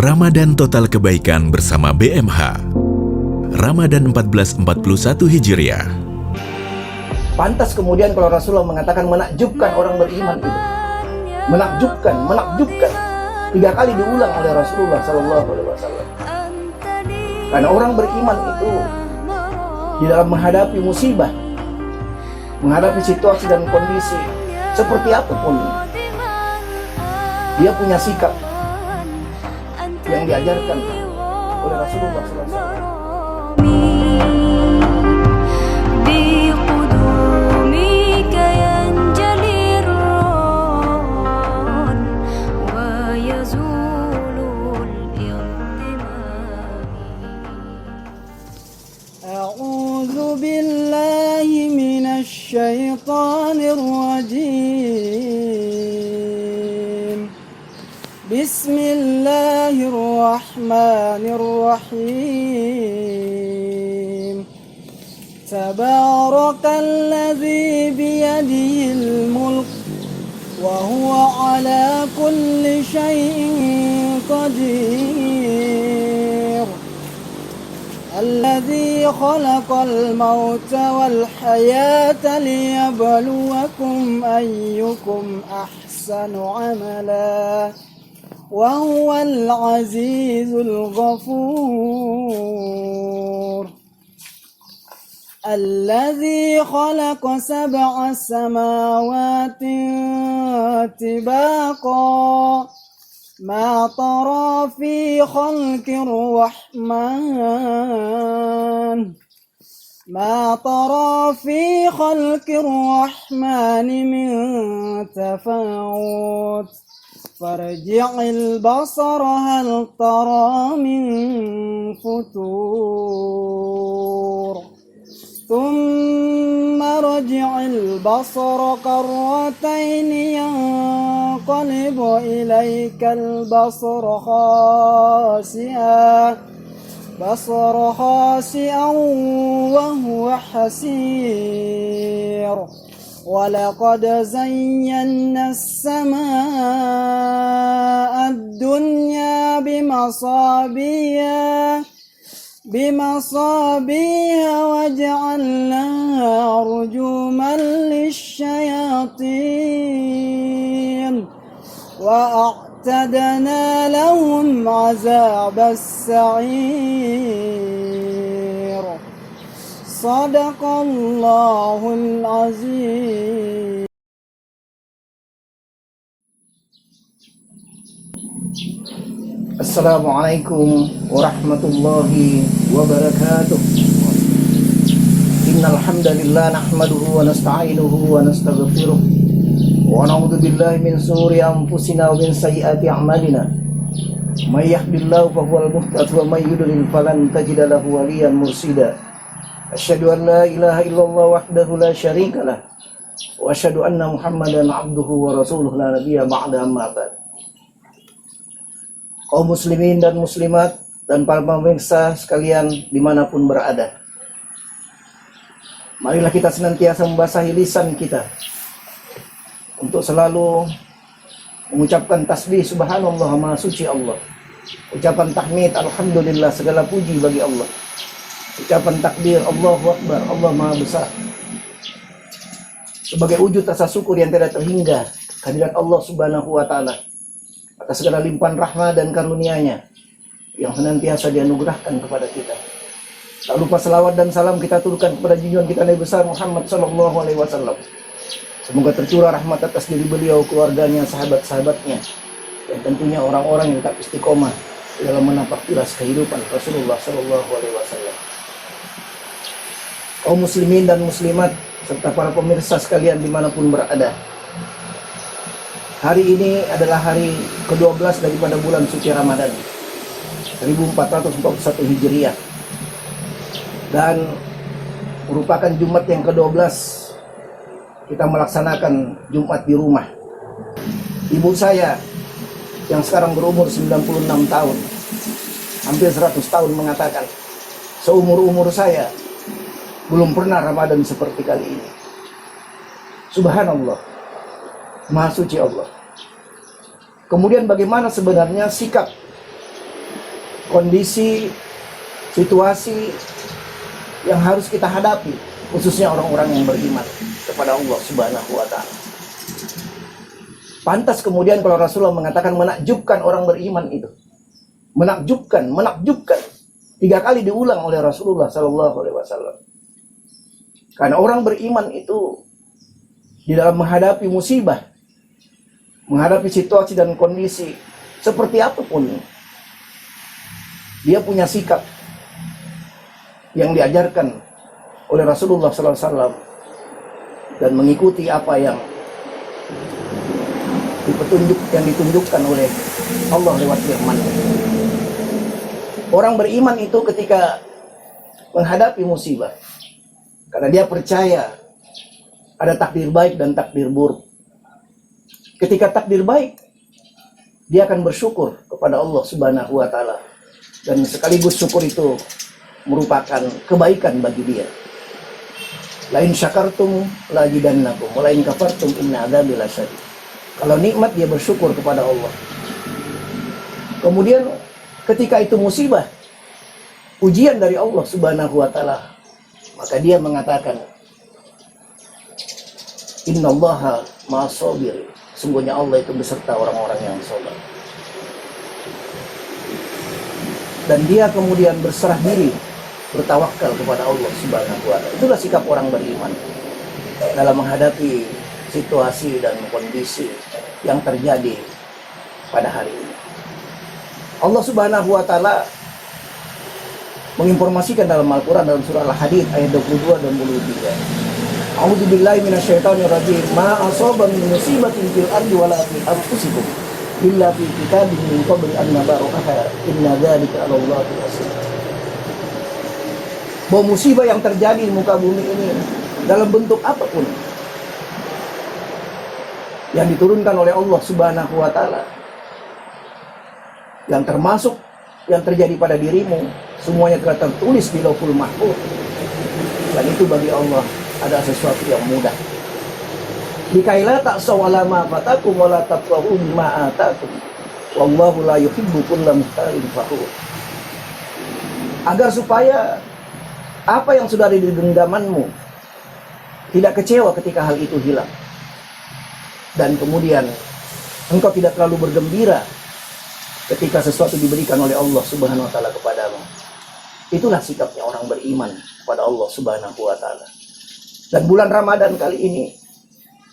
Ramadan Total Kebaikan bersama BMH. Ramadan 1441 Hijriah. Pantas kemudian kalau Rasulullah mengatakan menakjubkan orang beriman itu. Menakjubkan. 3 kali diulang oleh Rasulullah SAW. Karena orang beriman itu di dalam menghadapi musibah, menghadapi situasi dan kondisi seperti apapun, dia punya sikap yang diajarkan oleh Rasulullah SAW. أعوذ بالله من الشيطان الرجيم. بسم الله الرحمن الرحيم. تبارك الذي بيده الملك وهو على كل شيء قدير. الذي خلق الموت والحياة ليبلوكم أيكم أحسن عملا وهو العزيز الغفور. الذي خلق 7 سماوات طباقا ما ترى في خلق الرحمن من تفاوت فارجع البصر هل ترى من فتور ثم رجع البصر كرتين ينقلب إليك البصر خاسئا وهو حسير. ولقد زينا السماء الدنيا بمصابيح وجعلناها رجوما للشياطين وأعتدنا لهم عذاب السعير. صدق الله العظيم. Assalamualaikum warahmatullahi wabarakatuh. Innal hamdalillah nahmaduhu wa nasta'inuhu wa nastaghfiruh wa na'udzu billahi min shururi anfusina wa min sayyiati a'malina. May yahdihillahu fahuwal muhtadi wa may yudlil falan tajida lahu waliyyan mursyida. Asyhadu an la ilaha illallah wahdahu la syarikalah wa asyhadu anna Muhammadan 'abduhu wa rasuluhu la nabiyya ba'da amma ba'd. Kaum muslimin dan muslimat dan para pemirsa sekalian dimanapun berada, marilah kita senantiasa membasahi lisan kita untuk selalu mengucapkan tasbih subhanallah maha suci Allah, ucapan tahmid alhamdulillah segala puji bagi Allah, ucapan takbir Allahu Akbar Allah maha besar, sebagai wujud rasa syukur yang tidak terhingga kehadirat Allah subhanahu wa ta'ala atas segala limpahan rahmat dan karunia-Nya yang senantiasa dianugerahkan kepada kita. Tak lupa selawat dan salam kita turunkan kepada junjungan kita Nabi besar Muhammad SAW. Semoga tercurah rahmat atas diri beliau, keluarganya, sahabat-sahabatnya, dan tentunya orang-orang yang tak istiqomah dalam menapak tilas kehidupan Rasulullah SAW. Kaum muslimin dan muslimat serta para pemirsa sekalian dimanapun berada, hari ini adalah hari ke-12 daripada bulan suci Ramadan 1441 Hijriah, dan merupakan Jumat yang ke-12 kita melaksanakan Jumat di rumah. Ibu saya yang sekarang berumur 96 tahun, hampir 100 tahun, mengatakan seumur-umur saya belum pernah Ramadan seperti kali ini. Subhanallah, Maha Suci Allah. Kemudian bagaimana sebenarnya sikap kondisi, situasi yang harus kita hadapi, khususnya orang-orang yang beriman kepada Allah Subhanahu wa Ta'ala. Pantas kemudian kalau Rasulullah mengatakan menakjubkan orang beriman itu. Menakjubkan. 3 kali diulang oleh Rasulullah sallallahu alaihi wasallam. Karena orang beriman itu di dalam menghadapi musibah, menghadapi situasi dan kondisi seperti apapun, dia punya sikap yang diajarkan oleh Rasulullah sallallahu alaihi wasallam dan mengikuti apa yang ditunjukkan oleh Allah lewat firman. Orang beriman itu ketika menghadapi musibah, karena dia percaya ada takdir baik dan takdir buruk. Ketika takdir baik, dia akan bersyukur kepada Allah Subhanahu wa Ta'ala, dan sekaligus syukur itu merupakan kebaikan bagi dia. Lain syakartum lazidannakum wa lain kafartum inna adzabi lasyadid. Kalau nikmat dia bersyukur kepada Allah. Kemudian ketika itu musibah, ujian dari Allah Subhanahu wa Ta'ala, maka dia mengatakan, innallaha ma'as sabir. Sungguhnya Allah itu beserta orang-orang yang sabar. Dan dia kemudian berserah diri, bertawakal kepada Allah Subhanahu wa Ta'ala. Itulah sikap orang beriman dalam menghadapi situasi dan kondisi yang terjadi pada hari ini. Allah Subhanahu wa Ta'ala menginformasikan dalam Al-Quran dalam surah Al-Hadid ayat 22 dan 23. A'udzubillahi minasyaitonir rajim. Ma asaba min musibatin fil ardi wala fi anfusikum illa fi kitabin min qabli an nabra'aha inna dzalika 'ala Allahi yasir. Bahwa musibah yang terjadi di muka bumi ini dalam bentuk apapun yang diturunkan oleh Allah Subhanahu wa Ta'ala, yang termasuk yang terjadi pada dirimu, semuanya telah tertulis di Lauhul Mahfuz. Dan itu bagi Allah adalah sesuatu yang mudah. Likaila ta'saw ala ma fatakum wa la tafrahu bima atakum. Wallahu la yuhibbu kulla mukhtalin fakhur. Agar supaya apa yang sudah ada di genggamanmu tidak kecewa ketika hal itu hilang. Dan kemudian engkau tidak terlalu bergembira ketika sesuatu diberikan oleh Allah Subhanahu wa Ta'ala kepadamu. Itulah sikapnya orang beriman kepada Allah Subhanahu wa Ta'ala. Dan bulan Ramadan kali ini,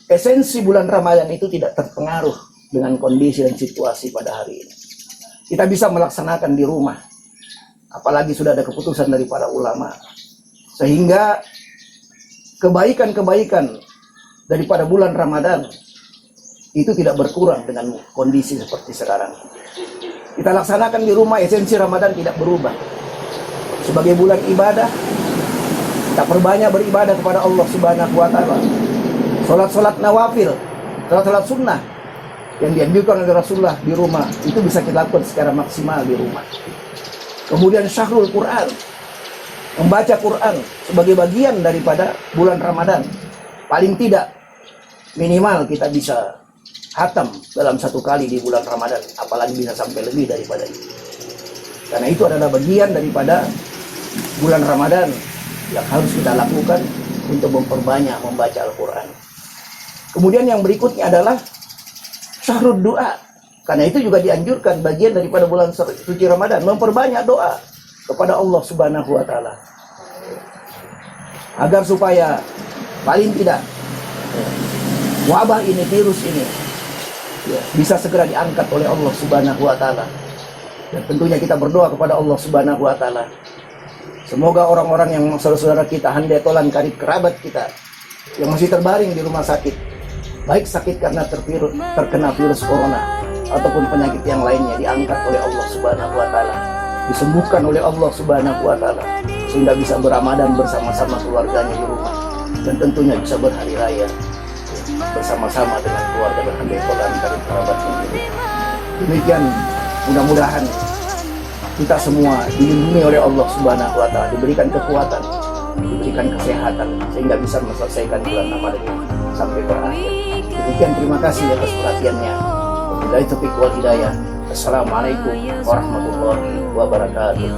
esensi bulan Ramadan itu tidak terpengaruh dengan kondisi dan situasi pada hari ini. Kita bisa melaksanakan di rumah, apalagi sudah ada keputusan dari para ulama, sehingga kebaikan-kebaikan daripada bulan Ramadan itu tidak berkurang dengan kondisi seperti sekarang. Kita laksanakan di rumah, esensi Ramadan tidak berubah. Sebagai bulan ibadah, kita perbanyak beribadah kepada Allah Subhanahu wa Ta'ala. Salat-salat nawafil, salat-salat sunnah yang dianjurkan oleh Rasulullah di rumah, itu bisa kita lakukan secara maksimal di rumah. Kemudian syahrul Quran, membaca Quran sebagai bagian daripada bulan Ramadan. Paling tidak, minimal kita bisa hatam dalam 1 kali di bulan Ramadan, apalagi bisa sampai lebih daripada itu. Karena itu adalah bagian daripada bulan Ramadan yang harus kita lakukan untuk memperbanyak membaca Al-Quran. Kemudian yang berikutnya adalah syahrul doa. Karena itu juga dianjurkan bagian daripada bulan suci Ramadan, memperbanyak doa kepada Allah Subhanahu wa Ta'ala, agar supaya paling tidak wabah ini, virus ini bisa segera diangkat oleh Allah Subhanahu wa Ta'ala. Dan tentunya kita berdoa kepada Allah Subhanahu wa Ta'ala, semoga orang-orang yang saudara-saudara kita, handai tolan karib kerabat kita yang masih terbaring di rumah sakit, baik sakit karena terkena virus corona ataupun penyakit yang lainnya, diangkat oleh Allah Subhanahu wa Ta'ala, disembuhkan oleh Allah Subhanahu wa Ta'ala, sehingga bisa beramadan bersama-sama keluarganya di rumah, dan tentunya bisa berhari raya bersama-sama dengan keluarga dan handai tolan karib kerabatnya. Demikian, mudah-mudahan kita semua dilindungi oleh Allah Subhanahu wa Ta'ala, diberikan kekuatan, diberikan kesehatan, sehingga bisa menyelesaikan bulan Ramadan ini sampai berakhir. Demikian, terima kasih atas perhatiannya. Wabillahi taufiq wal hidayah. Assalamualaikum warahmatullahi wabarakatuh.